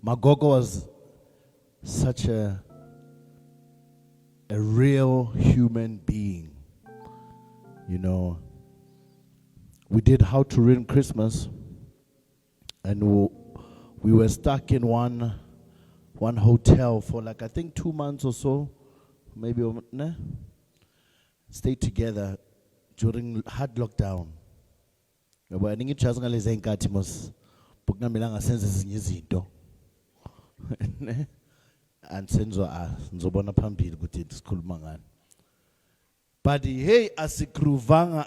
Magogo was such a real human being. You know, we did How to Ruin Christmas, and we were stuck in one hotel for like I think 2 months or so, maybe stayed together during hard lockdown. Ngoba ningijazi ngalezi inkathi mos bukunamela senze ezinye izinto. And senzo nizobona phambili ukuthi sikhuluma ngani. But hey, asikruvanga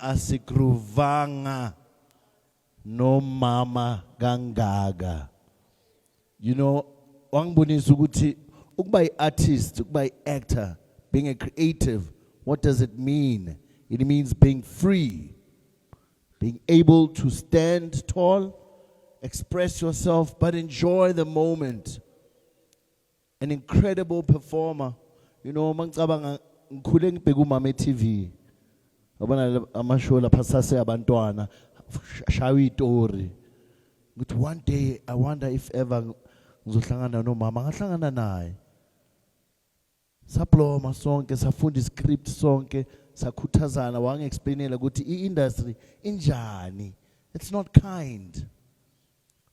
no mama gangaga. You know, wangibonisa ukuthi ukuba artist, ukuba actor, being a creative, what does it mean? It means being free, being able to stand tall, express yourself, but enjoy the moment. An incredible performer. You know, mangicabanga ngikhule ngibheka umama eTV. Yabona amashow lapha sase abantwana shawa itori. Ukuthi one day I wonder if ever ngizohlangana nomama ngahlangana naye. Saploma sonke, safunda iscript sonke, sakhuthazana wange-explainela ukuthi i-industry injani. It's not kind.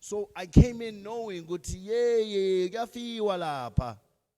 So I came in knowing ukuthi kuyafiwa lapha.